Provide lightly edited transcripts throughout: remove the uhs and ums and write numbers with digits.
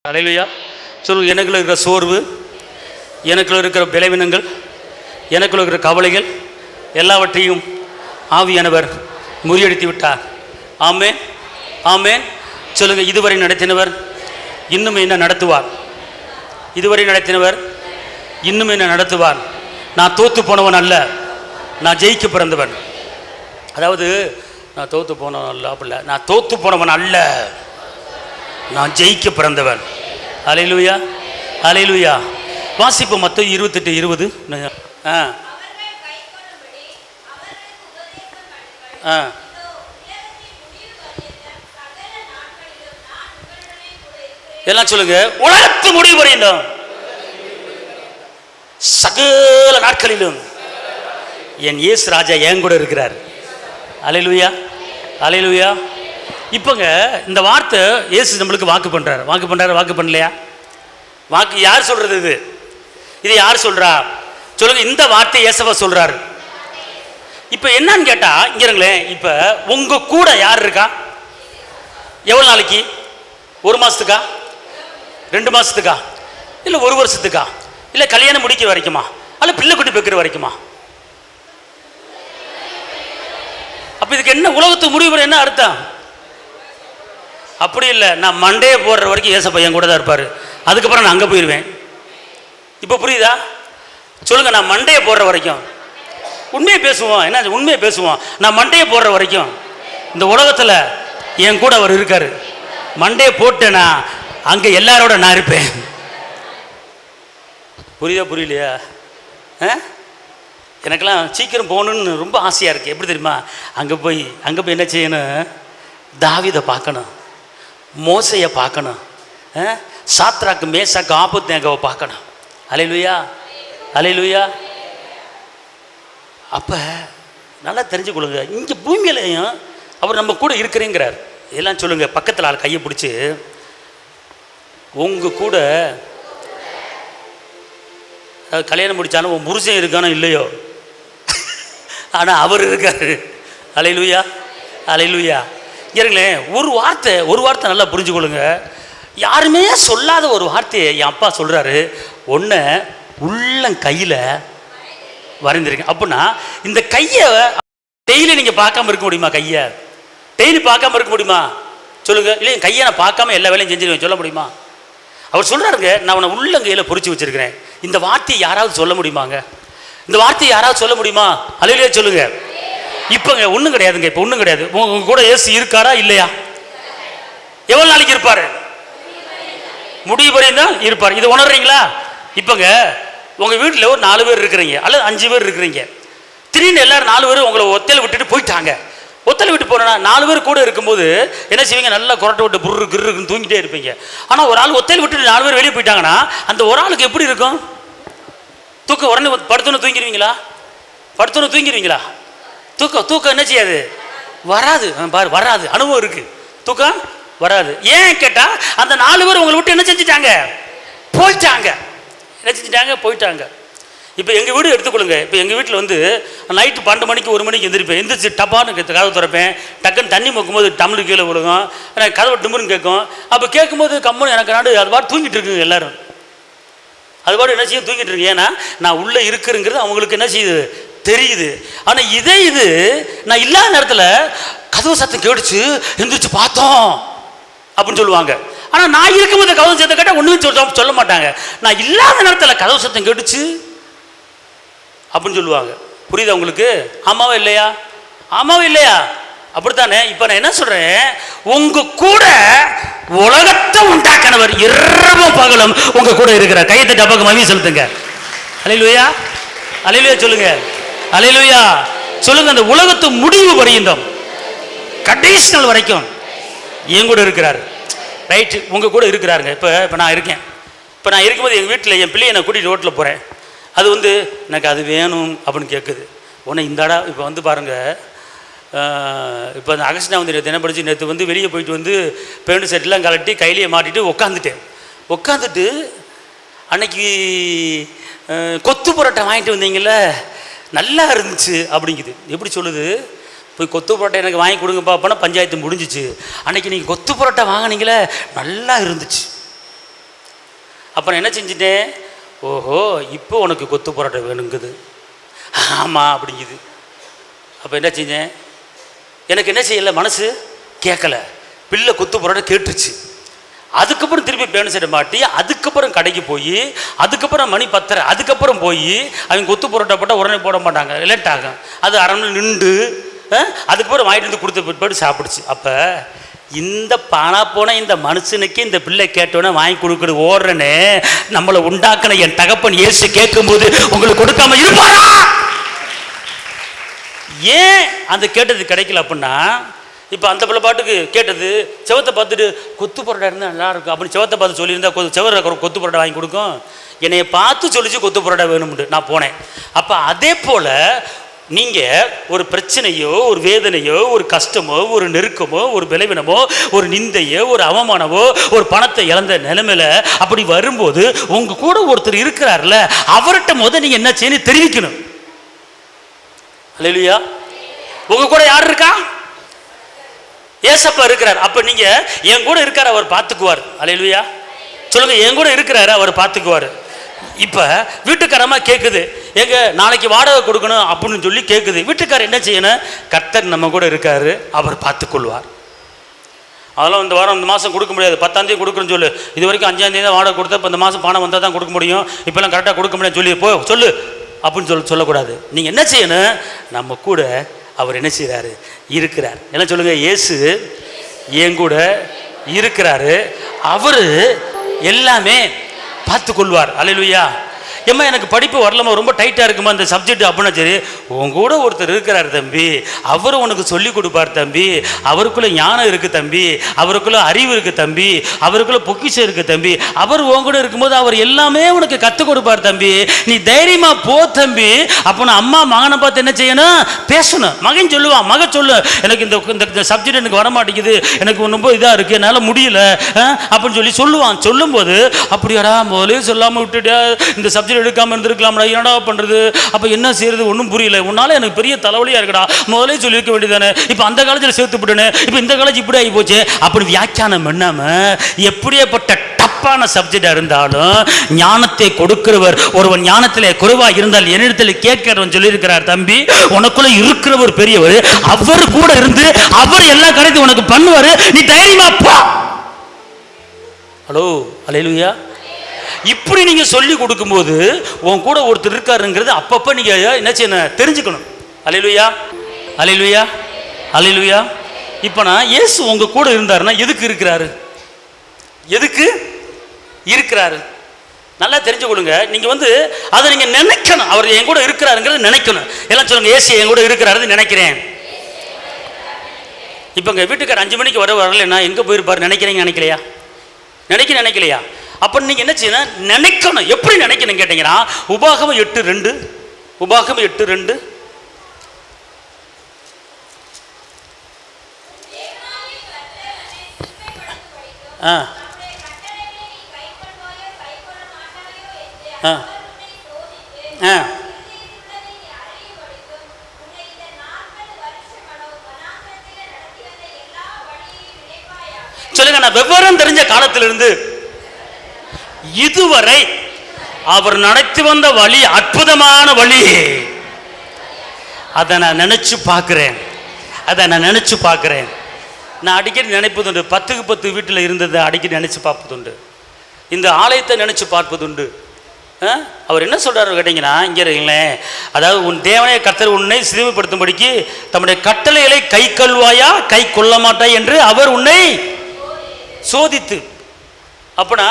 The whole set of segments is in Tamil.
அல்லேலூயா. சொல்லுங்கள். எனக்குள்ள இருக்கிற சோர்வு, எனக்குள்ள இருக்கிற பலவீனங்கள், எனக்குள்ள இருக்கிற கவலைகள் எல்லாவற்றையும் ஆவியானவர் முறியடித்து விட்டார். ஆமென், ஆமென். சொல்லுங்கள். இதுவரை நடத்தினவர் இன்னும் என்ன நடத்துவார்? இதுவரை நடத்தினவர் இன்னும் என்ன நடத்துவார்? நான் தோற்று போனவன் அல்ல, நான் ஜெயிக்க பிறந்தவன். அதாவது நான் தோற்று போனவன் அல்ல, அப்படி இல்லை, நான் தோற்று போனவன் அல்ல, நான் ஜெயிக்க பிறந்தவன். அல்லேலூயா, அல்லேலூயா. வாசிப்பு மத்தேயு 28:20. எல்லாம் சொல்லுங்க. உலகத்து முடிவு வரையிலும் சகல நாட்களிலும் என் இயேசு ராஜா என் கூட இருக்கிறார். அல்லேலூயா, அல்லேலூயா. இப்போங்க இந்த வார்த்தை இயேசு நம்மளுக்கு வாக்கு பண்ணுறாரு. வாக்கு பண்ணுறாரு, வாக்கு பண்ணலையா? வாக்கு யார் சொல்கிறது? இது யார் சொல்கிறா? சொல்லுங்கள். இந்த வார்த்தை இயேசுவா சொல்கிறாரு. இப்போ என்னன்னு கேட்டால் இங்கே இருங்களேன். இப்போ உங்கள் கூட யார் இருக்கா? எவ்வளோ நாளைக்கு? 1 மாதத்துக்கா? 2 மாதத்துக்கா? இல்லை 1 வருஷத்துக்கா? இல்லை கல்யாணம் முடிக்கிற வரைக்குமா? அல்ல பிள்ளை குட்டி பெக்கிற வரைக்குமா? அப்போ இதுக்கு என்ன உலகத்துக்கு முடிவு என்ன அர்த்தம்? அப்படி இல்லை. நான் மண்டையை போடுற வரைக்கும் ஏசப்பா என் கூட தான் இருப்பார், அதுக்கப்புறம் நான் அங்கே போயிடுவேன். இப்போ புரியுதா? சொல்லுங்கள். நான் மண்டையை போடுற வரைக்கும் உண்மையை பேசுவோம். என்ன உண்மையை பேசுவோம்? நான் மண்டையை போடுற வரைக்கும் இந்த உலகத்தில் என் கூட அவர் இருக்கார். மண்டையை போட்டேன்னா அங்கே எல்லாரோட நான் இருப்பேன். புரியுதா புரியலையா? எனக்கெல்லாம் சீக்கிரம் போகணுன்னு ரொம்ப ஆசையாக இருக்குது. எப்படி தெரியுமா? அங்கே போய் என்ன செய்யணும்? தாவீதை பார்க்கணும், மோசையை பார்க்கணும், சாத்ராக்கு மேசாக்கு ஆபத்நேகோவை பார்க்கணும். அல்லேலூயா, அல்லேலூயா. அப்போ நல்லா தெரிஞ்சுக்கொள்ளுங்க. இங்கே பூமியிலையும் அவர் நம்ம கூட இருக்கிறேங்கிறார். எல்லாம் சொல்லுங்கள். பக்கத்தில் ஆள் கையை பிடிச்சி, உங்கள் கூட கல்யாணம் முடித்தாலும் உன் புருஷன் இருக்கானோ இல்லையோ, ஆனால் அவர் இருக்கார். அல்லேலூயா, அல்லேலூயா. இருங்களேன். ஒரு வார்த்தை நல்லா புரிஞ்சுக்கொள்ளுங்க. யாருமே சொல்லாத ஒரு வார்த்தையை என் அப்பா சொல்கிறாரு. ஒன்று உள்ளங்கையில் வரைந்திருக்கேன். அப்படின்னா இந்த கையை டெய்லி நீங்கள் பார்க்காம இருக்க முடியுமா? கையை டெய்லி பார்க்காம இருக்க முடியுமா? சொல்லுங்கள். இல்லை, என் கையை நான் பார்க்காம எல்லா வேலையும் செஞ்சிருவேன் சொல்ல முடியுமா? அவர் சொல்கிறாருங்க, நான் உன்னை உள்ளங்கையில் பொறிச்சு வச்சுருக்கிறேன். இந்த வார்த்தையை யாராவது சொல்ல முடியுமாங்க? இந்த வார்த்தையை யாராவது சொல்ல முடியுமா? அல்லேலூயா சொல்லுங்க. இப்போங்க ஒன்றும் கிடையாதுங்க. இப்போ ஒன்றும் கிடையாது. உங்க கூட இயேசு இருக்காரா இல்லையா? எவ்வளோ நாளைக்கு இருப்பார்? முடிவு வரையும் தான் இருப்பார். இதை உணர்றீங்களா? இப்போங்க உங்கள் வீட்டில் ஒரு 4 பேர் இருக்கிறீங்க அல்லது 5 பேர் இருக்கிறீங்க. திடீர்னு எல்லாரும் 4 பேர் உங்களை ஒத்தையில் விட்டுட்டு போயிட்டாங்க. ஒத்தையில் விட்டு போனா 4 பேர் கூட இருக்கும்போது என்ன செய்வீங்க? நல்லா கொரட்டை விட்டு புர்ரு கிருன்னு தூங்கிட்டே இருப்பீங்க. ஆனால் ஒரு ஆள் ஒத்தையில் விட்டுட்டு 4 பேர் வெளியே போயிட்டாங்கன்னா அந்த ஒரு ஆளுக்கு எப்படி இருக்கும்? தூக்கம் உடனே படுத்தோன்னு தூங்கிடுவீங்களா? படுத்தோன்னு தூங்கிடுவீங்களா? தூக்கம் என்ன செய்யாது? வராது. பாரு, வராது. அனுபவம் இருக்குது. தூக்கம் வராது. ஏன் கேட்டால் அந்த 4 பேர் உங்களை விட்டு என்ன செஞ்சுட்டாங்க? போயிட்டாங்க. என்ன செஞ்சுட்டாங்க? போயிட்டாங்க. இப்போ எங்கள் வீடு எடுத்துக்கொள்ளுங்க. இப்போ எங்கள் வீட்டில் வந்து நைட்டு 12 மணிக்கு 1 மணிக்கு எந்திரிப்பேன். எந்திரிச்சு டப்பான்னு கதவு திறப்பேன். டக்குன்னு தண்ணி மொக்கும்போது டம்ளர் கீழே விழுகும். எனக்கு கதவை டிம்முன்னு கேட்கும். அப்போ கேட்கும்போது கம்முன்னு எனக்கு நாடு அது பாட்டு தூங்கிட்டு இருக்குங்க. எல்லோரும் அது பாட்டு என்ன செய்ய தூங்கிட்டு இருக்கு. ஏன்னா நான் உள்ளே இருக்குங்கிறது அவங்களுக்கு என்ன செய்யுது? தெரியுது. ஆனால் இது நான் இல்லாத நேரத்தில் கதவு சத்தம் கேட்டுச்சு, எந்திரிச்சு பார்த்தோம் அப்படின்னு சொல்லுவாங்க. ஆனால் நான் இருக்கும்போது கதவு சத்தம் கேட்டால் ஒன்றும் சொல்ல மாட்டாங்க. நான் இல்லாத நேரத்தில் கதவு சத்தம் கேட்டுச்சு அப்படின்னு சொல்லுவாங்க. புரியுதா உங்களுக்கு? ஆமாவா இல்லையா? ஆமாவா இல்லையா? அப்படித்தானே. இப்போ நான் என்ன சொல்கிறேன்? உங்கள் கூட உலகத்தை உண்டாக்கினவர் இரவும் பகலும் உங்கள் கூட இருக்கிறார். கையத்தை டப்பாக்கு மகிமை செலுத்துங்க. அல்லேலூயா, அல்லேலூயா சொல்லுங்க. அல்லேலூயா சொல்லுங்க. அந்த உலகத்து முடிவு வரையும் கடைசி நாள் வரைக்கும் என் கூட இருக்கிறார். ரைட்டு, உங்கள் கூட இருக்கிறாருங்க. இப்போ நான் இருக்கேன். இப்போ நான் இருக்கும்போது எங்கள் வீட்டில் என் பிள்ளையை நான் கூட்டிகிட்டு ரோட்டில் போகிறேன். அது வந்து எனக்கு அது வேணும் அப்படின்னு கேட்குது. உடனே இந்தாடா. இப்போ வந்து பாருங்கள், இப்போ அந்த அகஸ்டினா வந்து நேற்று என்ன படிச்சு, நேற்று வந்து வெளியே போயிட்டு வந்து பேண்ட் செட்டெலாம் கலட்டி கையிலேயே மாட்டிட்டு உட்காந்துட்டு அன்னைக்கு கொத்து புரோட்டா வாங்கிட்டு வந்தீங்கள, நல்லா இருந்துச்சு அப்படிங்குது. எப்படி சொல்லுது? போய் கொத்து புரோட்டா எனக்கு வாங்கி கொடுங்கப்பா. அப்போனா பஞ்சாயத்து முடிஞ்சிச்சு. அன்றைக்கி நீங்கள் கொத்து புரோட்டா வாங்கினீங்களே, நல்லா இருந்துச்சு. அப்புறம் என்ன செஞ்சுட்டேன், ஓஹோ இப்போ உனக்கு கொத்து பரோட்டா வேணுங்குது, ஆமாம் அப்படிங்குது. அப்போ என்ன செஞ்சேன், எனக்கு என்ன செய்யலை, மனசு கேட்கல, பிள்ளை கொத்து பரோட்டா கேட்டுருச்சு. அதுக்கப்புறம் திருப்பி பேனு சட்டை மாட்டி அதுக்கப்புறம் கடைக்கு போய் அதுக்கப்புறம் மணி 10:30 அதுக்கப்புறம் போய் அவங்க கொத்து பரோட்டா போட்டால் உடனே போட மாட்டாங்க, லேட் ஆகும். அது அரை மணி நின்று அதுக்கப்புறம் வாங்கிட்டு வந்து கொடுத்து பிற்பாடு சாப்பிடுச்சு. அப்போ இந்த பானா போன இந்த மனுஷனுக்கு இந்த பிள்ளை கேட்டோன்னே வாங்கி கொடுக்குறது ஓடுறனே, நம்மளை உண்டாக்கின என் தகப்பன் இயேசு கேட்கும்போது உங்களுக்கு கொடுக்காம இருப்பாரா? ஏன் அந்த கேட்டது கிடைக்கல அப்படின்னா, இப்போ அந்த பிள்ளை பாட்டுக்கு கேட்டது செவத்தை பார்த்துட்டு கொத்து பரோட்டா இருந்தால் நல்லா இருக்கும் அப்படின்னு செவத்தை பார்த்து சொல்லியிருந்தா செவர கொத்து பரோட்டா வாங்கி கொடுக்கும். என்னைய பார்த்து சொல்லிச்சு கொத்து பரோட்டா வேணும்னு நான் போனேன். அப்போ அதே போல் நீங்கள் ஒரு பிரச்சனையோ ஒரு வேதனையோ ஒரு கஷ்டமோ ஒரு நெருக்கமோ ஒரு விளைவினமோ ஒரு நிந்தையோ ஒரு அவமானமோ ஒரு பணத்தை இழந்த நிலைமையில அப்படி வரும்போது உங்கள் கூட ஒருத்தர் இருக்கிறார்ல, அவர்கிட்ட முதல் நீங்கள் என்ன செய்யணும் தெரிவிக்கணும். அல்லேலூயா. உங்கள் கூட யார் இருக்கா? ஏசப்பா இருக்கிறார். அப்ப நீங்க என் கூட இருக்காரு, அவர் பார்த்துக்குவார். அல்லேலூயா சொல்லுங்க, என் கூட இருக்கிறாரு, அவர் பார்த்துக்குவார். இப்ப வீட்டுக்காரமா கேட்குது, எங்க நாளைக்கு வாடகை கொடுக்கணும் அப்படின்னு சொல்லி கேட்குது. வீட்டுக்காரர் என்ன செய்யணும், கர்த்தர் நம்ம கூட இருக்காரு, அவர் பார்த்துக்கொள்வார். அதெல்லாம் இந்த வாரம் இந்த மாதம் கொடுக்க முடியாது, 10ஆம் தேதி கொடுக்குறேன்னு சொல்லு. இது வரைக்கும் 5ஆம் தேதி தான் வாடகை கொடுத்தா, இப்போ இந்த மாதம் பணம் வந்தால் தான் கொடுக்க முடியும், இப்போல்லாம் கரெக்டாக கொடுக்க முடியாது சொல்லி போ சொல்லு அப்படின்னு சொல்லக்கூடாது. நீங்கள் என்ன செய்யணும், நம்ம கூட அவர் என்ன செய்கிறாரு, இருக்கிறார். என்ன சொல்லுங்க, இயேசு என் கூட இருக்கிறாரு, அவர் எல்லாமே பார்த்து கொள்வார். அல்லேலூயா. ஏம்மா எனக்கு படிப்பு வரலமா, ரொம்ப டைட்டாக இருக்குமா இந்த சப்ஜெக்ட் அப்படின்னா, சரி உன் கூட ஒருத்தர் இருக்கிறார் தம்பி, அவர் உனக்கு சொல்லி கொடுப்பார் தம்பி, அவருக்குள்ள ஞானம் இருக்குது தம்பி, அவருக்குள்ள அறிவு இருக்குது தம்பி, அவருக்குள்ள பொக்கிஷம் இருக்குது தம்பி, அவர் உன் கூட இருக்கும்போது அவர் எல்லாமே உனக்கு கற்றுக் கொடுப்பார் தம்பி, நீ தைரியமா போ தம்பி. அப்போ அம்மா மகனை பார்த்து என்ன செய்யணும், பேசணும். மகன் சொல்லுவான், மகன் சொல்லு, எனக்கு இந்த சப்ஜெக்ட் எனக்கு வர மாட்டேங்குது, எனக்கு ரொம்ப இதாக இருக்குது, என்னால் முடியல அப்படின்னு சொல்லுவான். சொல்லும்போது அப்படியாடா முதலே சொல்லாமல் விட்டுட்டா, இந்த சப்ஜெக்ட் எடுக்காம இருந்திருக்கலாம்டா, என்னடா பண்றது, அப்ப என்ன செய்யறது ஒன்றும் புரியல, உன்னால எனக்கு பெரிய தலைவலியா இருக்குடா, முதலே சொல்லியிருக்க வேண்டியதானே, இப்ப அந்த காலேஜில் சேர்த்து விட்டுனே, இப்ப இந்த காலேஜ் இப்படி ஆகி போச்சு அப்படி வியாக்கியானம் பண்ணாம, எப்படியேப்பட்ட டப்பான சப்ஜெக்டா இருந்தாலும் ஞானத்தை கொடுக்கிறவர், ஒருவன் ஞானத்திலே குறைவா இருந்தால் என்னிடத்தில் கேட்கிறவன் சொல்லியிருக்கிறார், தம்பி உனக்குள்ள இருக்கிறவர் பெரியவர், அவர் கூட இருந்து அவர் எல்லா காரியத்தையும் உனக்கு பண்ணுவாரு, நீ தைரியமா போ. ஹலோ அல்லேலூயா. இப்படி நீங்க சொல்லி கொடுக்கும்போது உன் கூட ஒருத்தர் இருக்காருங்கிறது அப்பப்ப நீங்க என்ன செய்யணும், தெரிஞ்சுக்கணும். அல்லேலூயா அல்லேலூயா அல்லேலூயா. இப்போ நான் இயேசு உங்க கூட இருந்தாருன்னா எதுக்கு இருக்கிறாரு, எதுக்கு இருக்கிறாரு நல்லா தெரிஞ்சு கொடுங்க. நீங்க அதை நீங்க நினைக்கணும், அவர் என் கூட இருக்கிறாருங்கிறது நினைக்கணும். எல்லாம் சொல்லுங்க, இயேசு என் கூட இருக்கிறாரு நினைக்கிறேன். இப்போ எங்க வீட்டுக்காரர் 5 மணிக்கு வரலன்னா எங்க போயிருப்பாரு நினைக்கிறீங்க, நினைக்கலையா? அப்போ நீங்கள் என்ன செய்யணும், நினைக்கணும். எப்படி நினைக்கணும் கேட்டீங்கன்னா, உபாகமம் 8:2 உபாகமம் 8:2 சொல்லுங்க, நான் விவரம் தெரிஞ்ச காலத்திலிருந்து இதுவரை அவர் நடத்தி வந்த வழி அற்புதமான வழி. அதை நான் நினைச்சு பார்க்கிறேன். நான் அடிக்கடி நினைப்பதுண்டு, 10க்கு 10 வீட்டில் இருந்ததை அடிக்கடி நினைச்சு பார்ப்பதுண்டு, இந்த ஆலயத்தை நினைச்சு பார்ப்பதுண்டு. அவர் என்ன சொல்றாரு கேட்டீங்கன்னா, இங்கே இருக்கீங்களேன், அதாவது உன் தேவனே கர்த்தர் உன்னை சிறுமைப்படுத்தும்படிக்கு தம்முடைய கட்டளைகளை கை கொள்வாயா கை கொள்ள மாட்டாய் என்று அவர் உன்னை சோதித்து. அப்படின்னா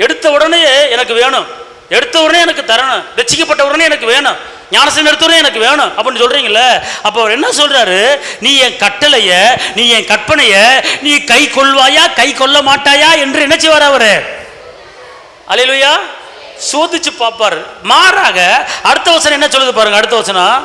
எடுத்த உடனே எனக்கு வேணும், எடுத்த உடனே எனக்கு தரணும், ரட்சிக்கப்பட்ட உடனே எனக்கு வேணும், ஞானஸ்நானம் எடுத்த உடனே எனக்கு வேணும் அப்படின்னு சொல்றீங்களே. அப்போ அவர் என்ன சொல்றாரு, நீ என் கட்டளைய, நீ என் கற்பனைய நீ கை கொள்வாயா கை கொள்ள மாட்டாயா என்று என்ன செய்வார் அவரு, அல்லேலூயா, சோதிச்சு பார்ப்பார். மாறாக அடுத்த வசனம் என்ன சொல்லுது பாருங்க, அடுத்த வசனம்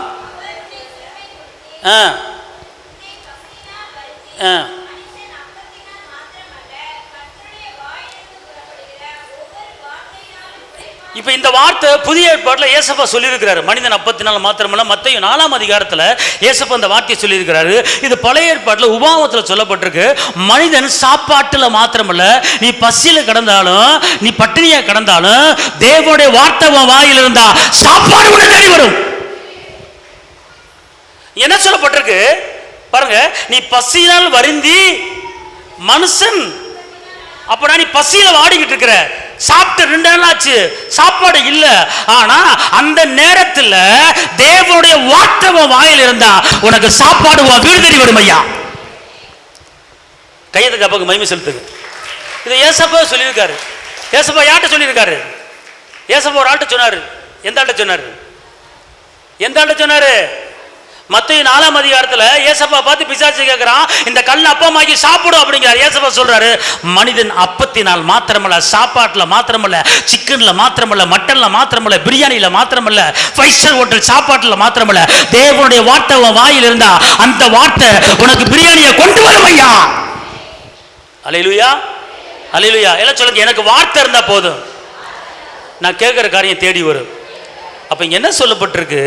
இப்போ இந்த வார்த்தை புதிய ஏற்பாட்டில் ஏசப்பா சொல்லியிருக்கிறாரு. மனிதன் அப்பத்தினால் மாத்திரமல்ல, மத்தேயு 4ஆம் அதிகாரத்தில் ஏசப்பா இந்த வார்த்தையை சொல்லியிருக்கிறாரு. இது பழைய ஏற்பாட்டில் உபாகமத்தில் சொல்லப்பட்டிருக்கு. மனிதன் சாப்பாட்டில் மாத்திரமல்ல, நீ பசியில் கிடந்தாலும் நீ பட்டினியா கிடந்தாலும் தேவனுடைய வார்த்தை வாயில் இருந்தா சாப்பாடு உன்னை தேடி வரும். என்ன சொல்லப்பட்டிருக்கு பாருங்க, நீ பசியினால் வருந்தி மனுஷன், அப்படா நீ பசியில வாடிக்கிட்டு இருக்கிற, சாப்பிட்டு 2 நாள் ஆச்சு, சாப்பாடு இல்ல, ஆனா அந்த நேரத்தில் தேவனுடைய வார்த்தை வாயில் இருந்தா உனக்கு சாப்பாடு வீடு தேடி வரும். ஐயா கையத்துக்கு அப்பாக்கு மகிமை செலுத்துங்க. இது ஏசப்பா சொல்லியிருக்காரு. ஏசப்பா யார்கிட்ட சொல்லியிருக்காரு? ஏசப்பா ஒரு ஆள்கிட்ட சொன்னாரு. எந்த ஆள்கிட்ட சொன்னாரு? எந்த ஆள்கிட்ட சொன்னாரு? மத்தேயு 4ஆம் அதிகாரத்தில் ஏசப்பா பார்த்து பிசாசு கேட்கிறான், இந்த கல்லை அப்பமாக்கி சாப்பிடும் அப்படிங்கிறார். ஏசப்பா சொல்றாரு, மனிதன் அப்பத்தினால் மாத்திரமல்ல, சாப்பாட்டில் மாத்திரமல்ல, சிக்கன்ல மாத்திரமல்ல, மட்டன்ல மாத்திரமல்ல, பிரியாணியில மாத்திரமல்ல, 5 ஸ்டார் ஹோட்டல் சாப்பாட்டில் மாத்திரமல்ல, தேவனுடைய வார்த்தை வாயில் இருந்தா அந்த வார்த்தை உனக்கு பிரியாணியை கொண்டு வரும். ஐயா அல்லேலூயா, அல்லேலூயா. எல்லாம் சொல்லுங்க, எனக்கு வார்த்தை இருந்தா போதும், நான் கேட்கிற காரியம் தேடி வரும். அப்ப இங்க என்ன சொல்லப்பட்டிருக்கு?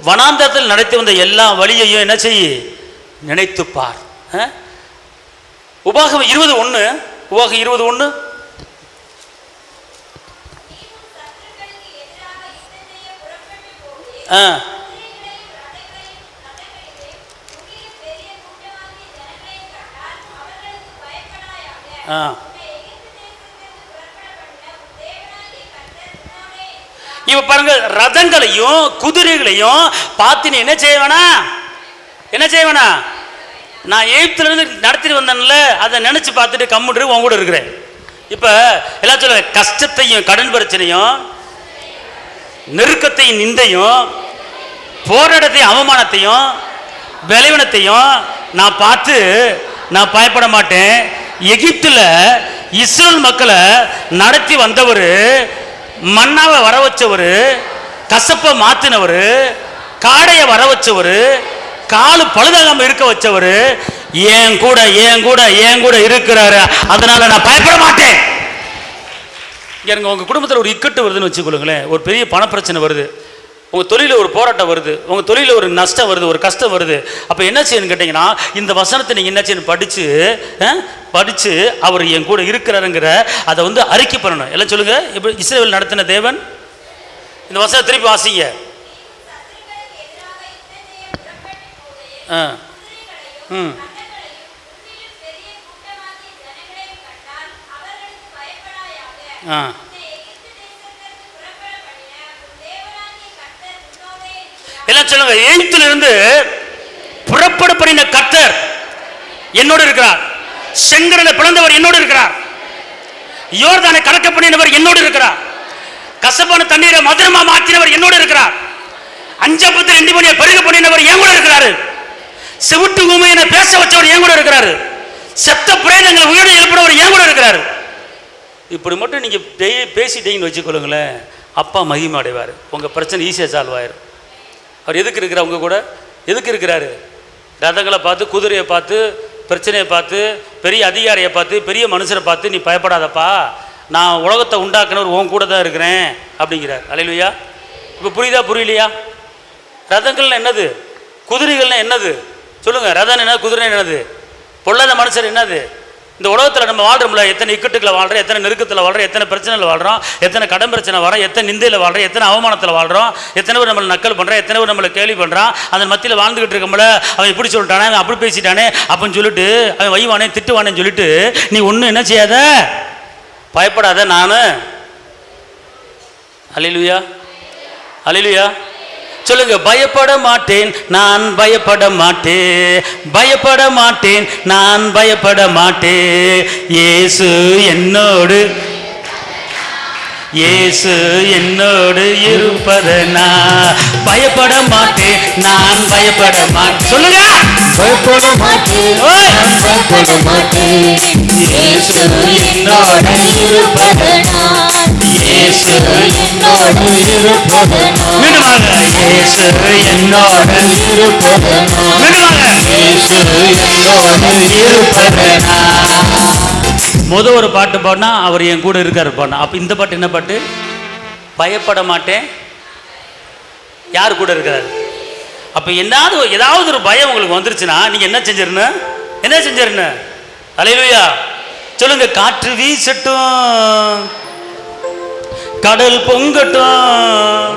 வனாந்தரத்தில் நடத்தி வந்த எல்லா வழியையும் என்ன செய்ய நினைத்துப்பார். உபாகம் 20:1, உபாகம் 20:1. இப்ப பாருங்க, ரதங்களையும் குதிரைகளையும் பார்த்து நீ என்ன செய்வேனா, என்ன செய்வேனா? நான் எகிப்துல இருந்து நடத்திட்டு வந்தேன்ல, அதை நினைச்சு பார்த்துட்டு கம்முட்டு உன் கூட இருக்கிறேன். இப்ப எல்லாம் சொல்ல, கஷ்டத்தையும் கடன் பிரச்சனையும் நெருக்கத்தையும் நிந்தையும் போராட்டத்தையும் அவமானத்தையும் பலவீனத்தையும் நான் பார்த்து நான் பயப்பட மாட்டேன். எகிப்துல இஸ்ரேல் மக்களை நடத்தி வந்தவர், மன்னாவை வர வச்சவர், கசப்பை மாத்தினவர், காடையை வர வச்சவர், காலு பழுதாகாம இருக்க வச்சவர் என் கூட என் கூட என் கூட இருக்கிறாரு. அதனால நான் பயப்பட மாட்டேன். உங்க குடும்பத்தில் ஒரு இக்கட்டு வருதுன்னு வச்சுக்கொள்ளுங்களேன், ஒரு பெரிய பணப்பிரச்சனை வருது, உங்கள் தொழிலில் ஒரு போராட்டம் வருது, உங்கள் தொழிலில் ஒரு நஷ்டம் வருது, ஒரு கஷ்டம் வருது. அப்போ என்ன செய்யணும்னு கேட்டிங்கன்னா, இந்த வசனத்தை நீங்கள் என்ன செய்யணும், படித்து அவர் என் கூட இருக்கிறாருங்கிற அதை வந்து அறிக்கை பண்ணணும். எல்லாம் சொல்லுங்கள். இப்போ இஸ்ரவேல் நடத்தின தேவன், இந்த வசனம் திருப்பி வாசிங்க. எல்லாம் சொல்லுங்க. எகிப்திலிருந்து புறப்பட பண்ணின கர்த்தர் என்னோடு இருக்கிறார். செங்கடலை பிளந்தவர் என்னோடு இருக்கிறார். யோர்தானை கலக்க பண்ணினவர் என்னோடு இருக்கிறார். கசப்பான தண்ணீரை மதுரமா மாற்றினவர் என்னோடு இருக்கிறார். அஞ்சப்பத்தில் 2 மணியை பெருக பண்ணினவர் என் கூட இருக்கிறாரு. செவிட்டு ஊமையை பேச வச்சவர் என் கூட இருக்கிறாரு. செத்த பிரேதங்களை உயிரோடு எழுப்பினவர் என் கூட இருக்கிறாரு. இப்படி மட்டும் நீங்க பேசிட்டீங்கன்னு வச்சுக்கொள்ளுங்களேன், அப்பா மகிமை அடைவார். உங்க பிரச்சனை ஈஸியா சால்வ் ஆயிரும். அவர் எதுக்கு இருக்கிறார்? உங்க கூட எதுக்கு இருக்கிறாரு? ரதங்களை பார்த்து, குதிரையை பார்த்து, பிரச்சனையை பார்த்து, பெரிய அதிகாரியை பார்த்து, பெரிய மனுஷரை பார்த்து நீ பயப்படாதப்பா, நான் உலகத்தை உண்டாக்குனவர் உன் கூட தான் இருக்கிறேன் அப்படிங்கிறார். அல்லேலூயா. இப்போ புரியுதா புரியலையா? ரதங்கள்னா என்னது, குதிரைகள்னா என்னது சொல்லுங்க. ரதம் என்ன, குதிரை என்னது, பொல்லாத மனுஷர் என்னது? இந்த உலகத்தில் நம்ம வாழ்றோம்ல, எத்தனை இக்கட்டுகளை வாழ்கிறோம், எத்தனை நெருக்கத்தில் வாழ்கிறோம், எத்தனை பிரச்சனையில் வாழ்கிறோம், எத்தனை கடன் பிரச்சனை வரோம், எத்தனை நிந்தையில் வாழ்கிறோம், எத்தனை அவமானத்தில் வாழ்கிறோம், எத்தனை பேர் நம்மளை நக்கல் பண்ணுறான், எத்தனை பேர் நம்மளை கேள்வி பண்ணுறான். அந்த மத்தியில் வாழ்ந்துக்கிட்டு இருக்கோம்ல, அவன் இப்படி சொல்லிட்டானே, அவன் அப்படி பேசிட்டானே அப்படின்னு சொல்லிட்டு, அவன் வைவானே திட்டுவானேன்னு சொல்லிட்டு நீ ஒன்றும் என்ன செய்யாத, பயப்படாத. நான் அல்லேலூயா, அல்லேலூயா சொல்லுங்க. பயப்பட மாட்டேன், நான் பயப்பட மாட்டேன், பயப்பட மாட்டேன், நான் பயப்பட மாட்டேன். இயேசு என்னோடு, இயேசு என்னோடு இருப்பதனா பயப்பட மாட்டேன், நான் பயப்பட மாட்டேன். சொல்லுங்க. பயப்பட மாட்டேன், பயப்பட மாட்டேன். இயேசு என்னோடு இருப்பதனா, இயேசு என்னோடு இருப்பதனா. விடுவாங்க. இயேசு என்னோடு இருப்பதனா, விடுவாங்க. இயேசு என்னோடு இருப்பதனா. ஒரு பாட்டு பாடினா அவர் என் கூட இருக்காரு பாடினா. அப்போ இந்த பாட்டு என்ன பாட்டு? பயப்பட மாட்டேன். யார் கூட இருக்கிறார்? அப்போ ஏதாவது ஒரு பயம் உங்களுக்கு வந்துருச்சுன்னா நீங்கள் என்ன செஞ்சிடணும்? அல்லேலூயா சொல்லுங்க. காற்று வீசட்டும், கடல் பொங்கட்டும்,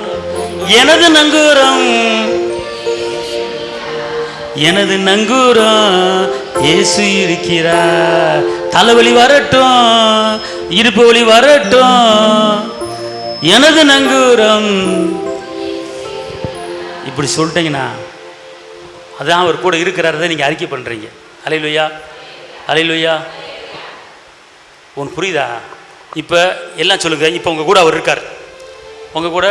எனது நங்கூரம் இயேசு இருக்கிறார். தலைவலி வரட்டும், இடுப்பு வலி வரட்டும், எனது நங்கூரம். இப்படி சொல்லிட்டீங்கன்னா அதான் அவர் கூட இருக்கிறாரதை நீங்கள் அறிக்கை பண்ணுறீங்க. அல்லேலூயா. உனக்கு புரியுதா? இப்போ எல்லாம் சொல்லுங்கள். இப்போ உங்கள் கூட அவர் இருக்கார். உங்கள் கூட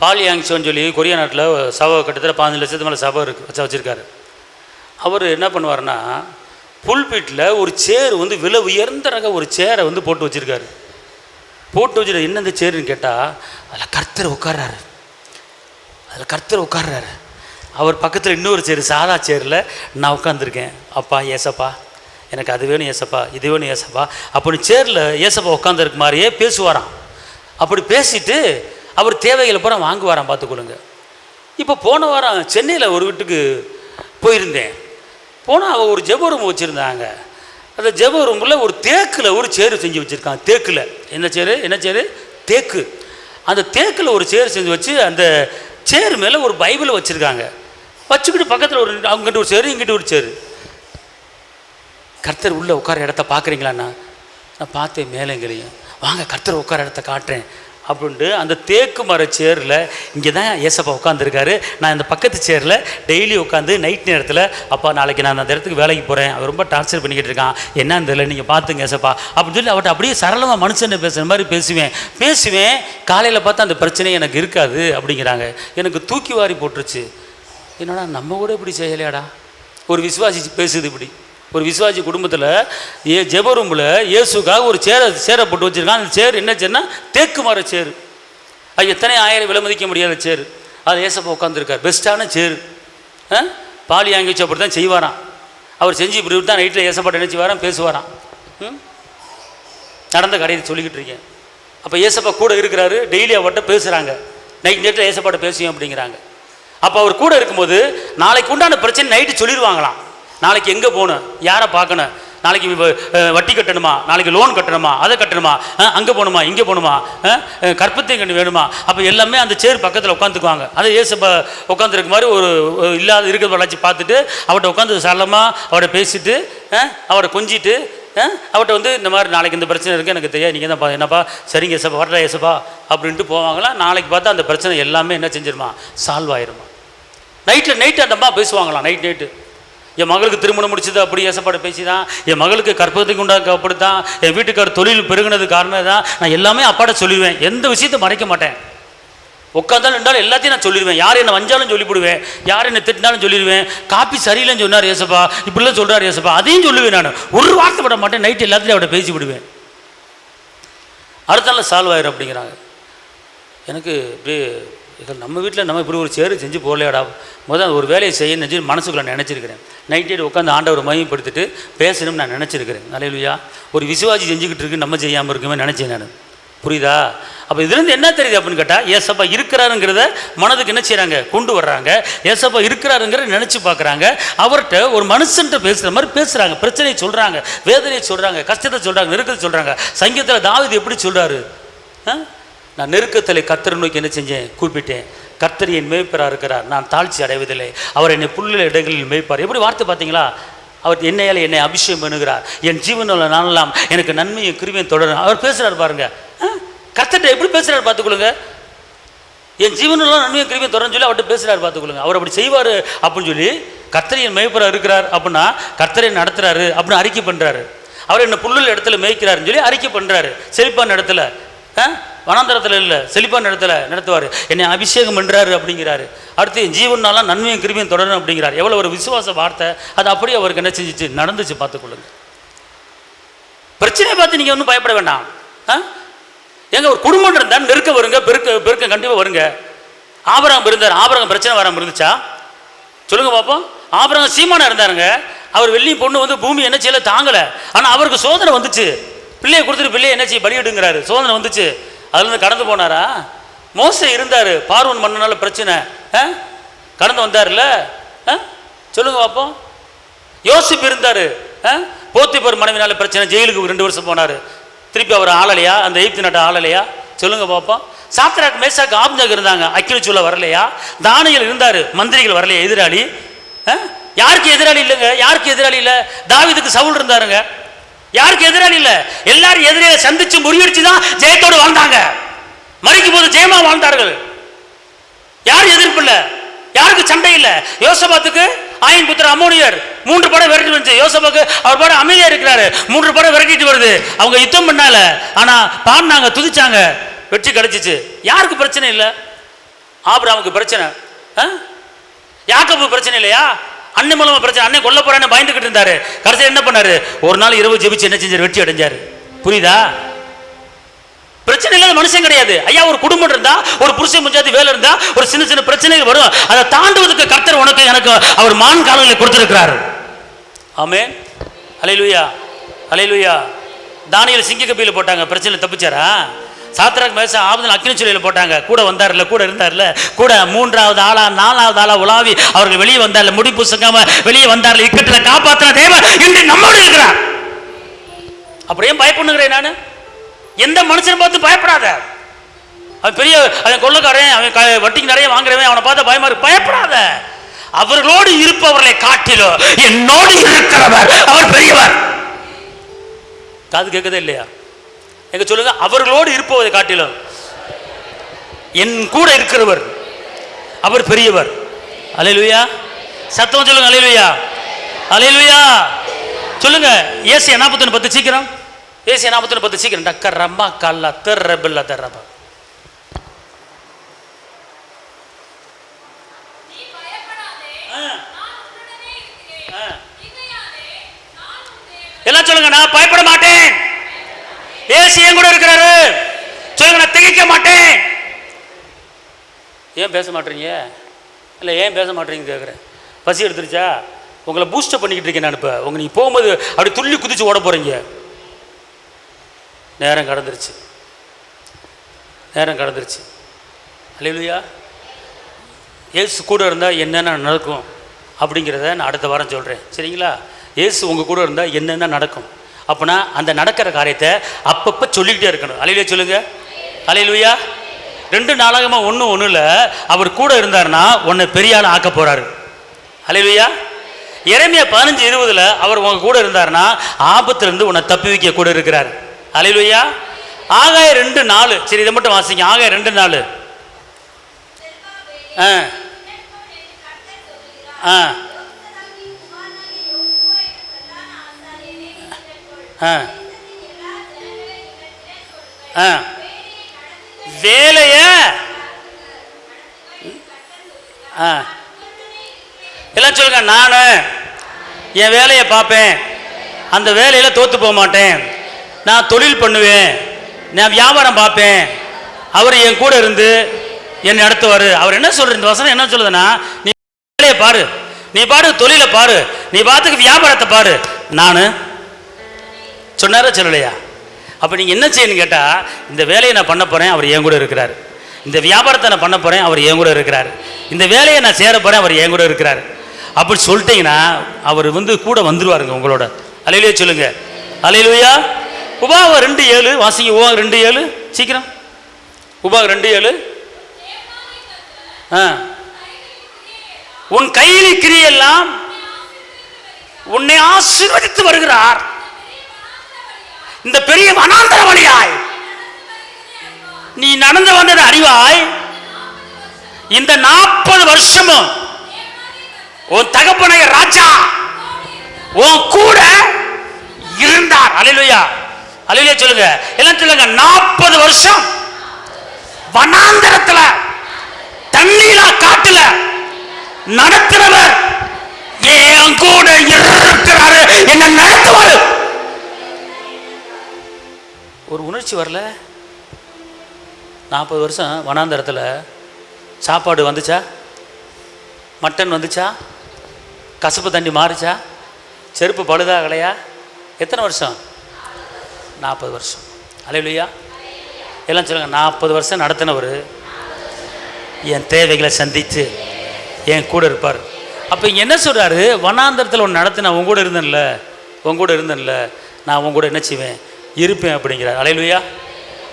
பால் யாங்சோன்னு சொல்லி கொரியா நாட்டில் சபை கிட்டத்தட்ட 15 லட்சத்து மேலே சபை வச்சுருக்காரு. அவர் என்ன பண்ணுவார்னா, புல்பீட்டில் ஒரு சேர் விலை உயர்ந்த ரக ஒரு சேரை போட்டு வச்சுருக்காரு. போட்டு வச்சுட்டு என்ன இந்த சேருன்னு கேட்டால் அதில் கர்த்தர் உட்கார்றாரு. அவர் பக்கத்தில் இன்னொரு சேரு, சாதா சேரில் நான் உட்காந்துருக்கேன். அப்பா ஏசப்பா, எனக்கு அது வேணும் ஏசப்பா, இது வேணும் ஏசப்பா. அப்படி சேரில் ஏசப்பா உட்காந்துருக்கு மாதிரியே பேசுவாராம். அப்படி பேசிட்டு அவர் தேவைகளை பூரா வாங்குவாராம். பார்த்துக்கொள்ளுங்க. இப்போ போன வாரம் சென்னையில் ஒரு வீட்டுக்கு போயிருந்தேன். போனால் அவள் ஒரு ஜெப ரூம் வச்சுருந்தாங்க. அந்த ஜெப ரூமில் ஒரு தேக்கில் ஒரு சேரு செஞ்சு வச்சுருக்காங்க. தேக்கில் என்ன சேரு? தேக்கு. அந்த தேக்கில் ஒரு சேரு செஞ்சு வச்சு அந்த சேரு மேலே ஒரு பைபிளை வச்சுருக்காங்க. வச்சுக்கிட்டு பக்கத்தில் அவங்ககிட்ட ஒரு சேரு, இங்கிட்ட ஒரு சேரு. கர்த்தர் உள்ளே உட்கார இடத்த பார்க்குறீங்களாண்ணா? நான் பார்த்தேன் மேலேங்களையும். வாங்க கர்த்தர் உட்கார இடத்த காட்டுறேன் அப்படின்ட்டு அந்த தேக்கு மர சேரில் இங்கே தான் ஏசப்பா உட்காந்துருக்காரு. நான் இந்த பக்கத்து சேரில் டெய்லி உட்காந்து நைட் நேரத்தில், அப்பா நாளைக்கு நான் அந்த இடத்துக்கு வேலைக்கு போகிறேன், அவர் ரொம்ப டார்ச்சர் பண்ணிக்கிட்டு இருக்கான், என்னன்னு தெரியல, நீங்கள் பார்த்துங்க ஏசப்பா அப்படின்னு சொல்லி அவர்கிட்ட அப்படியே சரளமாக மனுஷனை பேசுகிற மாதிரி பேசுவேன். காலையில் பார்த்தா அந்த பிரச்சனை எனக்கு இருக்காது அப்படிங்கிறாங்க. எனக்கு தூக்கி வாரி போட்டுருச்சு. என்னடா நம்ம கூட இப்படி செய்யலையாடா? ஒரு விசுவாசி பேசுது இப்படி. ஒரு விசுவாசி குடும்பத்தில் ஜெப ரூமில் இயேசுக்காக ஒரு சேரை போட்டு வச்சுருக்கான். அந்த சேர் என்ன சேர்னா தேக்கு மர சேரு. அது எத்தனை ஆயிரம் விலை மதிக்க முடியாத சேரு. அது ஏசப்பா உட்காந்துருக்கார். பெஸ்ட்டான சேரு. பாலி ஆங்கிச்சு அப்படி தான் செய்வாராம். அவர் செஞ்சு இப்படி தான் நைட்டில் ஏசப்பாட்ட நினச்சி வாராம், பேசுவாராம். நடந்த கடையை சொல்லிக்கிட்டு இருக்கேன். அப்போ ஏசப்பா கூட இருக்கிறாரு. டெய்லி அவர்கிட்ட பேசுகிறாங்க. நைட்டில் ஏசப்பாட்ட பேசுவேன் அப்படிங்கிறாங்க. அப்போ அவர் கூட இருக்கும்போது நாளைக்கு உண்டான பிரச்சனை நைட்டு சொல்லிடுவாங்களாம். நாளைக்கு எங்கே போகணும், யாரை பார்க்கணும், நாளைக்கு வட்டி கட்டணுமா, நாளைக்கு லோன் கட்டணுமா, அதை கட்டணுமா, அங்கே போகணுமா, இங்கே போகணுமா, கற்பத்தை கண்டு வேணுமா, அப்போ எல்லாமே அந்த சேர் பக்கத்தில் உட்காந்துக்குவாங்க. அதை ஏசப்பா உட்காந்துருக்க மாதிரி ஒரு இல்லாத இருக்கிற வளர்ச்சி பார்த்துட்டு அவர்கிட்ட உட்காந்து சரளமாக அவர்கிட்ட பேசிட்டு அவரை கொஞ்சிட்டு அவர்கிட்ட இந்த மாதிரி நாளைக்கு இந்த பிரச்சனை இருக்குது எனக்கு தெரியாது, நீங்கள் தான் என்னப்பா சரிங்க ஏசப்பா வரல ஏசப்பா அப்படின்ட்டு போவாங்களாம். நாளைக்கு பார்த்தா அந்த பிரச்சனை எல்லாமே என்ன செஞ்சிருமா, சால்வ் ஆயிருமா. நைட்டு அந்த அம்மா பேசுவாங்களாம். நைட்டு என் மகளுக்கு திருமணம் முடிச்சது அப்படி ஏசப்பாட பேசி தான், என் மகளுக்கு கற்பத்துக்கு உண்டாக்க அப்படி தான், என் வீட்டுக்கார் தொழில் பெருகினது காரணம் தான், நான் எல்லாமே அப்பாட்ட சொல்லிடுவேன். எந்த விஷயத்தை மறைக்க மாட்டேன். உட்காந்தாலும் இருந்தாலும் எல்லாத்தையும் நான் சொல்லிடுவேன். யார் என்னை வஞ்சாலும் சொல்லிவிடுவேன், யார் என்னை திட்டினாலும் சொல்லிடுவேன். காப்பி சரியில்லைன்னு சொன்னார் ஏசப்பா, இப்படிலாம் சொல்கிறார் ஏசப்பா, அதையும் சொல்லுவேன். நான் ஒரு வார்த்தை விட மாட்டேன். நைட்டு எல்லாத்துலேயும் அவட பேசி விடுவேன். அடுத்த நாள் சால்வ் ஆயிரும் அப்படிங்கிறாங்க. எனக்கு இப்படியே நம்ம வீட்டில் நம்ம இப்படி ஒரு சேரு செஞ்சு போகலையாடா, முதல் ஒரு வேலையை செய்யணும்னு நினச்சி மனசுக்குள்ள நினச்சிருக்கிறேன். நைட்டு உட்காந்து ஆண்டவர் மையப்படுத்திட்டு பேசணும்னு நான் நினச்சிருக்கிறேன். அல்லேலூயா. ஒரு விசுவாசி செஞ்சுக்கிட்டு இருக்கு, நம்ம செய்யாமல் இருக்குமே நினச்சேன் நான். புரியுதா? அப்போ இதுலேருந்து என்ன தெரியுது அப்படின்னு கேட்டால், ஏசப்பா இருக்கிறாருங்கிறத மனதுக்கு என்ன செய்கிறாங்க, கொண்டு வர்றாங்க. ஏசப்பா இருக்கிறாருங்கிறத நினச்சி பார்க்குறாங்க. அவர்கிட்ட ஒரு மனுஷன்ட்ட பேசுகிற மாதிரி பேசுகிறாங்க. பிரச்சனையை சொல்கிறாங்க, வேதனையை சொல்கிறாங்க, கஷ்டத்தை சொல்கிறாங்க, நெருக்கத்தை சொல்கிறாங்க. சங்கீதத்தில் தாவீது எப்படி சொல்கிறாரு, நான் நெருக்கத்தில் கர்த்தரை நோக்கி என்ன செஞ்சேன், கூப்பிட்டேன். கர்த்தர் என் மேய்ப்பராக இருக்கிறார், நான் தாழ்ச்சி அடைவதில்லை, அவர் என்னை புல்லுள்ள இடங்களில் மேய்ப்பார். எப்படி வார்த்தை பார்த்தீங்களா? அவர் என்னை அபிஷேகம் பண்ணுகிறார், என் ஜீவனில் நானெல்லாம் எனக்கு நன்மையும் கிருபையும் தொடரும். அவர் பேசுகிறார் பாருங்க. கர்த்தர்கிட்ட எப்படி பேசுகிறார் பார்த்துக்கொள்ளுங்க. என் ஜீவனெல்லாம் நன்மையும் கிருபையும் தொடர்ந்து சொல்லி அவர்கிட்ட பேசுகிறார் பார்த்துக்கொள்ளுங்க. அவர் அப்படி செய்வார் அப்படின்னு சொல்லி, கர்த்தர் என் மேய்ப்பராக இருக்கிறார் அப்படின்னா கர்த்தரை நடத்துகிறாரு அப்படின்னு அறிக்கை பண்ணுறாரு. அவர் என்ன புல்லுள்ள இடத்துல மேய்க்கிறாருன்னு சொல்லி அறிக்கை பண்ணுறாரு. செழிப்பான இடத்துல, வனாந்தரத்தில் இல்லை, செழிப்பான இடத்துல நடத்துவார். என்னை அபிஷேகம் பண்ணுறாரு அப்படிங்கிறாரு. அடுத்து என் ஜீவனாலாம் நன்மையும் கிருபையும் தொடரணும் அப்படிங்கிறார். எவ்வளோ ஒரு விசுவாச வார்த்தை. அது அப்படியே அவருக்கு என்ன செஞ்சிச்சு, நடந்துச்சு. பார்த்துக்கொள்ளுங்க. பிரச்சனையை பார்த்து நீங்கள் ஒன்றும் பயப்பட வேண்டாம். எங்க ஒரு குடும்பம் இருந்தால் நெருக்க வருங்க, பெருக்க கண்டிப்பாக வருங்க. ஆபிரகாம் இருந்தார், ஆபிரகாம் பிரச்சனை வராமல் இருந்துச்சா சொல்லுங்க பார்ப்போம். ஆபிரகாம் சீமானா இருந்தாருங்க. அவர் வெள்ளியும் பொண்ணு பூமி என்ன செய்யல தாங்கலை. ஆனால் அவருக்கு சோதனை வந்துச்சு. பிள்ளையை கொடுத்துட்டு பிள்ளையை என்ன செய்ய பலியிடுங்கிறாரு. சோதனை வந்துச்சு. அதுலேருந்து கடந்து போனாரா? மோசே இருந்தார், பார்வோன் மன்னனால பிரச்சனை, கடந்து வந்தார்ல, சொல்லுங்க பார்ப்போம். யோசிப்பு இருந்தார், போத்திபர் மனைவினால பிரச்சனை, ஜெயிலுக்கு 2 வருஷம் போனார். திருப்பி அவர் ஆளலையா? அந்த எகிப்து நாட்டை ஆளலையா? சொல்லுங்க பார்ப்போம். சாத்ராக் மேஷாக் ஆபேத்நேகோ இருந்தாங்க, அக்கினி சூழ வரலையா? தானியேல் இருந்தார், மந்திரிகள் வரலையா? எதிராளி யாருக்கு எதிராளி இல்லைங்க? யாருக்கு எதிராளி இல்லை? தாவீதுக்கு சவுல் இருந்தாருங்க, யாருக்கு எதிராளி இல்லை? எல்லாரும் எதிரியை சந்திச்சு முறியடிச்சு தான் ஜெயத்தோடு வாழ்ந்தாங்க. மறிக்கும் போது ஜெயமா வாழ்ந்தார்கள். யார் எதிர்ப்பு இல்லை, யாருக்கு சண்டை இல்லை. யோசபாத்துக்கு ஆயின் புத்திர அம்மோனியர் 3 படம் விரட்டி வந்துச்சு. யோசபாக்கு அவர் படம் அமைதியா இருக்கிறாரு, 3 படம் விரட்டிட்டு வருது. அவங்க யுத்தம் பண்ணால, ஆனா பாடினாங்க, துதிச்சாங்க, வெற்றி கிடைச்சிச்சு. யாருக்கு பிரச்சனை இல்லை? ஆபிரகாமுக்கு பிரச்சனை, யாக்கோபு பிரச்சனை இல்லையா? அண்ணன் மூலமா பிரச்சனை, அண்ணன் கொல்ல போறான்னு பயந்துகிட்டு இருந்தாரு. கடைசியில் என்ன பண்ணாரு? ஒரு நாள் இரவு ஜெபிச்சு என்ன செஞ்சாரு? வெற்றி அடைஞ்சாரு. புரியுதா? பிரச்சனை இல்லாத மனுஷன் கிடையாது ஐயா. ஒரு குடும்பம் இருந்தா, ஒரு புருஷன் முஞ்சாதி வேலை இருந்தா, ஒரு சின்ன சின்ன பிரச்சனைகள் வரும். அதை தாண்டுவதற்கு கர்த்தர் உனக்கு எனக்கு அவர் மான் காலங்களை கொடுத்திருக்கிறார். ஆமென், அல்லேலூயா, அல்லேலூயா. தானியேல் சிங்க கபியில போட்டாங்க, பிரச்சனை தப்பிச்சாரா? சாத்ராக் மேஷாக் ஆபேத்நேகோ அக்கினி சூளையில போட்டாங்க. கூட வந்தார்ல, கூட இருந்தார்ல, கூட 3வது ஆளா 4வது ஆளா உலாவி அவர்கள் வெளியே வந்தார்ல, முடி புசங்காம வெளியே வந்தார்ல. இக்கட்டில காப்பாற்றின தேவன் இன்று நம்மோடு இருக்கிறார். அப்படியே பயப்படுகிறேன் நான். எந்த மனுஷனை பார்த்து பயப்படாத. அவன் பெரிய, அவன் கொள்ளக்காரன், அவன் வட்டிக்கு நிறைய வாங்குறவன், அவனை பார்த்து பயமா இருக்கு, பயப்படாத. அவர்களோடு இருப்பவர்களை காட்டிலும் என்னோடு இருக்கிறவர் அவர் பெரியவர். காது கேட்கதே இல்லையா? எங்க சொல்லுங்க, அவர்களோடு இருப்பவரை காட்டிலும் என் கூட இருக்கிறவர் அவர் பெரியவர். அல்லேலூயா, சத்தம் சொல்லுங்க, அல்லேலூயா, அல்லேலூயா சொல்லுங்க. ஏசாயா 41:10 சீக்கிரம், ஏசாயா 41:10 சீக்கிரம். டக்கர் ரம்மா கல்லா தெர்ரபில்ல தெர்ரபா. எல்லாம் சொல்லுங்க, நான் பயப்பட மாட்டேன். ஏசு என் கூட இருக்கிறாரு. சொல்லுங்க, நான் திகைக்க மாட்டேன். ஏன் பேச மாட்டீங்க? இல்லை, ஏன் பேச மாட்டீங்க கேட்குறேன். பசி எடுத்துருச்சா? உங்களை பூஸ்டப் பண்ணிக்கிட்டு இருக்கேன் நான். இப்போ உங்க நீங்கள் போகும்போது அப்படி துள்ளி குதிச்சு ஓட போகிறீங்க. நேரம் கடந்துருச்சு, நேரம் கடந்துருச்சு. அல்லேலூயா. ஏசு கூட இருந்தால் என்னென்ன நடக்கும் அப்படிங்கிறத நான் அடுத்த வாரம் சொல்கிறேன், சரிங்களா? ஏசு உங்கள் கூட இருந்தால் என்னென்ன நடக்கும் அப்படின்னா அந்த நடக்கிற காரியத்தை அப்பப்போ சொல்லிக்கிட்டே இருக்கணும். அல்லேலூயா சொல்லுங்க, அல்லேலூயா. 2 நாளாகமாக ஒன்றும் இல்லை, அவர் கூட இருந்தார்னா உன்னை பெரிய ஆள் ஆக்க போகிறாரு. அல்லேலூயா. எரேமியா 15:20 அவர் உங்க கூட இருந்தார்னா ஆபத்திலிருந்து உன்னை தப்பி வைக்க கூட இருக்கிறார். அல்லேலூயா. ஆகாயம் 2:4, சரி இதை மட்டும் வாசிங்க. ஆகாயம் 2:4. வேலைய எல்லாம் சொல்லுங்க, நான் என் வேலையை பார்ப்பேன், அந்த வேலையில் தோற்று போக மாட்டேன், நான் தொழில் பண்ணுவேன், நான் வியாபாரம் பார்ப்பேன், அவர் என் கூட இருந்து என்னை நடத்துவார். அவர் என்ன சொல்ற, இந்த வசனம் என்ன சொல்லுதுன்னா, நீ வேலையை பாரு, நீ பாரு தொழிலை பாரு, நீ பார்த்துக்கு வியாபாரத்தை பாரு, நான் சொன்னாரா சொல்லலையா? அப்போ நீங்கள் என்ன செய்யணும்னு கேட்டால், இந்த வேலையை நான் பண்ண போகிறேன், அவர் என் கூட இருக்கிறார். இந்த வியாபாரத்தை நான் பண்ண போகிறேன், அவர் என் கூட இருக்கிறார். இந்த வேலையை நான் சேர போகிறேன், அவர் என் கூட இருக்கிறார். அப்படி சொல்லிட்டீங்கன்னா அவர் கூட வந்துருவாருங்க உங்களோட. அல்லேலூயா சொல்லுங்க, அல்லேலூயா. உபாகம் 2:7 வாசிங்க. உபாகம் 2:7 சீக்கிரம். உபாகம் 2:7. உன் கையில் கிரியெல்லாம் உன்னை ஆசீர்வதித்து வருகிறார். இந்த பெரிய வனாந்தர வழியாய் நீ நடந்து வந்தது அறிவாய். இந்த 40 வருஷமும் உன் தகப்பனைய ராஜா உன் கூட இருந்தார். அல்லேலூயா, அல்லேலூயா சொல்லுங்க, எல்லாம் சொல்லுங்க. 40 வருஷம் வனாந்தரத்துல தண்ணீரா காட்டுல நடத்துறவர் என் கூட இருக்கிறாரு, என்ன நடத்துவாரு. ஒரு உணர்ச்சி வரல? 40 வருஷம் வனாந்தரத்தில் சாப்பாடு வந்துச்சா? மட்டன் வந்துச்சா? கசப்பு தண்ணி மாறுச்சா? செருப்பு பழுதாகலையா? எத்தனை வருஷம்? 40 வருஷம். அல்லேலூயா. எல்லாம் சொல்லுங்கள், 40 வருஷம் நடத்தினவர் என் தேவைகளை சந்தித்து என் கூட இருப்பார். அப்போ இங்கே என்ன சொல்கிறாரு, வனாந்தரத்தில் ஒன்று நடத்தின உன் கூட இருந்தேன்ல, நான் உன் கூட என்ன செய்வேன், இருப்பேன் அப்படிங்கிறார். அல்லேலூயா.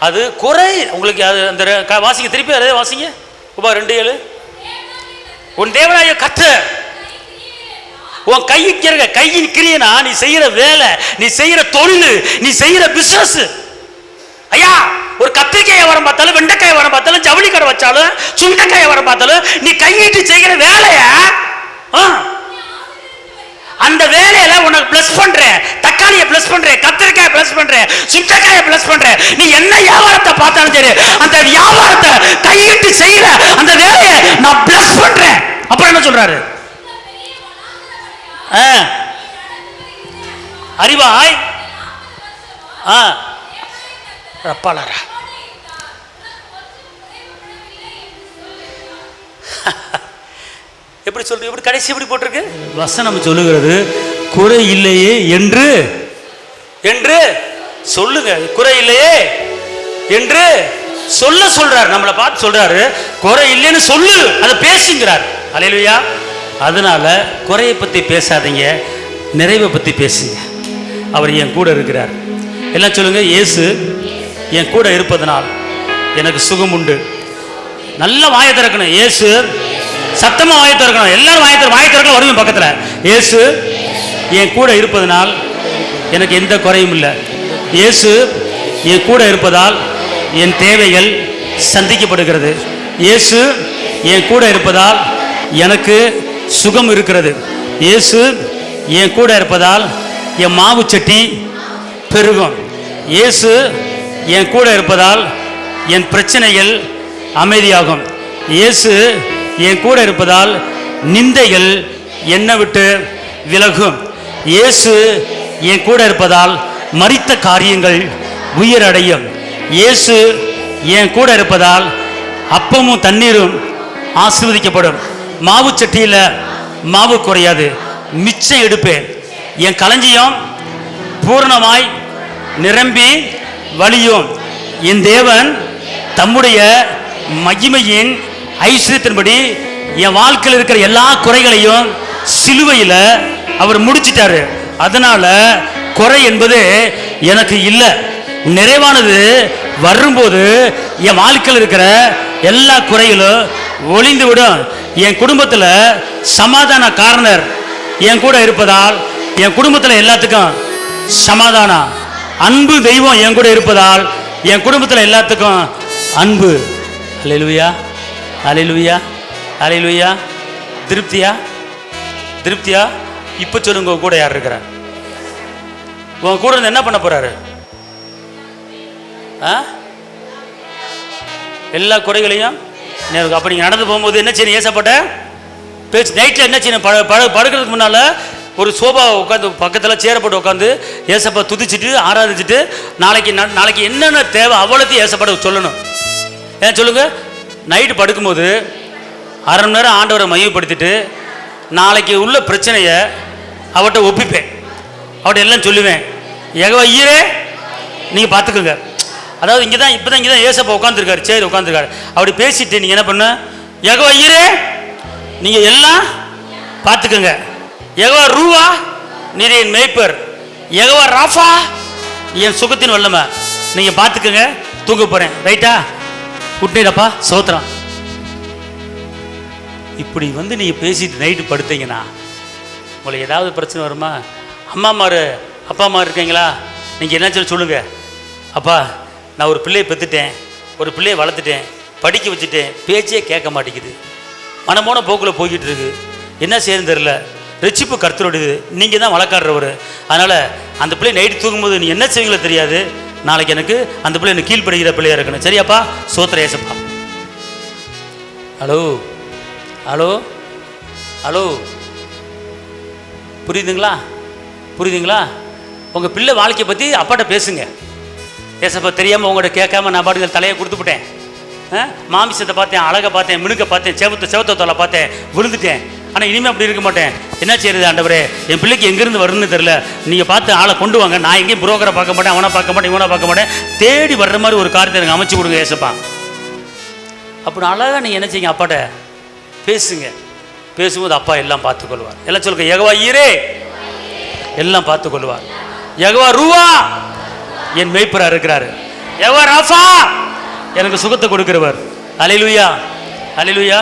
அது குறை உங்களுக்கு அது அந்த வாசிங்க, திருப்பி அதே வாசிங்க. உபா 2:7, உன் தேவனாய கர்த்தர் உன் கையின் கிரியனா, நீ செய்கிற வேலை, நீ செய்கிற தொழில், நீ செய்கிற பிஸ்னஸ். ஐயா, ஒரு கத்திரிக்காய் வியாபாரம் பார்த்தாலும், வெண்டைக்காய் வியாபாரம் பார்த்தாலும், ஜவுளி கடை வச்சாலும், சுண்டைக்காய் வியாபாரம் பார்த்தாலும், நீ கையிட்டு செய்கிற வேலைய, அந்த வேலையில உனக்கு பிளஸ் பண்றேன். தக்காளியை பிளஸ் பண்றேன், கத்திரிக்காயை பிளஸ் பண்றேன், சுண்டைக்காயை பிளஸ் பண்றேன். நீ என்ன வியாபாரத்தை பார்த்தாலும் சரி, அந்த வியாபாரத்தை கையிட்டு செய்யற அந்த வேலையை நான் பிளஸ் பண்றேன். அப்புறம் என்ன சொல்றாரு, அறிவாய் ரப்பாளரா. எப்படி சொல்றது, எப்படி கடைசி எப்படி போட்டிருக்கு வசனம் சொல்லுகிறது, குறை இல்லையே என்று சொல்லுங்க, குறை இல்லையே என்று சொல்றார். நம்மளை பார்த்து சொல்றாரு, குறை இல்லைன்னு சொல்லு, அதை பேசுங்கிறார். அல்லேலூயா. அதனால குறையை பத்தி பேசாதீங்க, நிறைவை பத்தி பேசுங்க. அவர் என் கூட இருக்கிறார். எல்லாம் சொல்லுங்க, இயேசு என் கூட இருப்பதனால் எனக்கு சுகம் உண்டு. நல்ல வாயை திறக்கணும், இயேசு. சத்தமா வாயை திறக்கணும், எல்லாரும் வாயை திறக்கணும். வருவீங்க பக்கத்தில், இயேசு என் கூட இருப்பதனால் எனக்கு எந்த குறையும் இல்லை. இயேசு என் கூட இருப்பதால் என் தேவைகள் சந்திக்கப்படுகிறது. இயேசு என் கூட இருப்பதால் எனக்கு சுகம் இருக்கிறது. இயேசு என் கூட இருப்பதால் என் மாவு சட்டி பெருகும். இயேசு என் கூட இருப்பதால் என் பிரச்சனைகள் அமைதியாகும். இயேசு என் கூட இருப்பதால் நிந்தைகள் என்னை விட்டு விலகும். இயேசு என் கூட இருப்பதால் மரித்த காரியங்கள் உயிரடையும். இயேசு என் கூட இருப்பதால் அப்பமும் தண்ணீரும் ஆசீர்வதிக்கப்படும். மாவு சட்டியில் மாவு குறையாது, மிச்சம் எடுப்பேன். என் களஞ்சியம் பூரணமாய் நிரம்பி வழியும். என் தேவன் தம்முடைய மகிமையின் ஐஸ்வர்யத்தின்படி என் வாழ்க்கையில் இருக்கிற எல்லா குறைகளையும் சிலுவையில் அவர் முடிச்சிட்டாரு. அதனால குறை என்பது எனக்கு இல்லை. நிறைவானது வரும்போது என் வாழ்க்கையில் இருக்கிற எல்லா குறைகளும் ஒளிந்து விடும். என் குடும்பத்தில் சமாதான காரணர் என் கூட இருப்பதால் என் குடும்பத்தில் எல்லாத்துக்கும் சமாதானம். அன்பு தெய்வம் என் கூட இருப்பதால் என் குடும்பத்தில் எல்லாத்துக்கும் அன்பு. அல்லேலூயா, அல்லேலூயா, அல்லேலூயா. திருப்தியா, திருப்தியா. இப்போ சொல்லுங்க, உங்க கூட யார் இருக்கிறார்? உங்க கூட இருந்து என்ன பண்ண போறாரு? எல்லா குறைகளையும் அப்போ நீங்கள் நடந்து போகும்போது என்ன செய்யணும்? ஏசப்பட்ட பேச்சு நைட்டில் என்ன செய்யணும்? படுக்கிறதுக்கு முன்னால் ஒரு சோபா உட்காந்து பக்கத்தில் சேரை போட்டு உட்காந்து ஏசப்பா துதிச்சுட்டு ஆராதிச்சுட்டு நாளைக்கு என்னென்ன தேவை அவ்வளோத்தையும் ஏசப்பட சொல்லணும். ஏன் சொல்லுங்க, நைட்டு படுக்கும்போது அரை மணி நேரம் ஆண்டவரை மையப்படுத்திட்டு நாளைக்கு உள்ள பிரச்சனையை அவட்ட ஒப்பிப்பேன், அவட்ட எல்லாம் சொல்லுவேன். யெகோவா ஈரே நீங்கள் பார்த்துக்கோங்க. அதாவது இங்கே தான் ஏசப்பா உட்காந்துருக்காரு, சரி உட்காந்துருக்காரு. அப்படி பேசிட்டு நீங்கள் என்ன பண்ண, யெகோவா ஈரே நீங்கள் எல்லாம் பார்த்துக்கோங்க. யெகோவா ரூவா நீர் என் மேய்ப்பர், யெகோவா ராஃபா என் சுகத்தின் வல்லமை, நீங்கள் பார்த்துக்கோங்க, தூங்க போகிறேன். ரைட்டா, குட்நைடப்பா, சோத்திரம். இப்படி நீங்கள் பேசிட்டு நைட்டு படுத்தீங்கன்னா உங்களுக்கு ஏதாவது பிரச்சனை வருமா? அம்மாமார் அப்பா அம்மா இருக்கீங்களா? நீங்கள் என்ன சொல்லுங்கள், அப்பா நான் ஒரு பிள்ளையை பெற்றுட்டேன், ஒரு பிள்ளையை வளர்த்துட்டேன், படிக்க வச்சுட்டேன், பேச்சே கேட்க மாட்டேங்குது, மனமோன போக்கில் போய்கிட்டு இருக்கு, என்ன செய்யணும்னு தெரில, ரட்சிப்பு கர்த்தருடையது, நீங்கள் தான் வழக்காடுறவர். அதனால் அந்த பிள்ளை நைட்டு தூங்கும்போது நீ என்ன செய்வீங்களோ தெரியாது, நாளைக்கு எனக்கு அந்த பிள்ளை எனக்கு கீழ்ப்படுகிற பிள்ளையாக இருக்கணும். சரியாப்பா, சோத்திர ஏசப்பா. ஹலோ ஹலோ ஹலோ, புரியுதுங்களா? புரியுதுங்களா? உங்கள் பிள்ளை வாழ்க்கையை பற்றி அப்பாட்ட பேசுங்க. ஏசப்பா தெரியாமல் உங்கள்கிட்ட கேட்காம நான் பாட்டுக்கு தலையை கொடுத்துவிட்டேன், மாமிசத்தை பார்த்தேன், அழகை பார்த்தேன், மினுக்க பார்த்தேன், செவத்தை தொலை பார்த்தேன், விழுந்துட்டேன். ஆனால் இனிமேல் அப்படி இருக்க மாட்டேன். என்ன செய்யறது ஆண்டவரே, என் பிள்ளைக்கு எங்கேருந்து வரும்னு தெரியல, நீங்கள் பார்த்து ஆளை கொண்டு வாங்க. நான் எங்கேயும் புரோக்கரை பார்க்க மாட்டேன், அவனை பார்க்க மாட்டேன், இவனை பார்க்க மாட்டேன், தேடி வர்ற மாதிரி ஒரு காரியத்தை எனக்கு அமைச்சு கொடுங்க ஏசப்பா. அப்படி அழகாக நீங்கள் என்ன செய்யுங்க, அப்பாட்ட பேசுங்க. பேசும்போது அப்பா எல்லாம் பார்த்துக்கொள்வார். எல்லாம் சொல்லுங்க, யெகோவா ஈரே எல்லாம் பார்த்துக்கொள்வார். யெகோவா ரூவா என் மேய்ப்பராக இருக்கிறாரு. யெகோவா ராஃபா எனக்கு சுகத்தை கொடுக்கிறவர். அல்லேலூயா, அல்லேலூயா.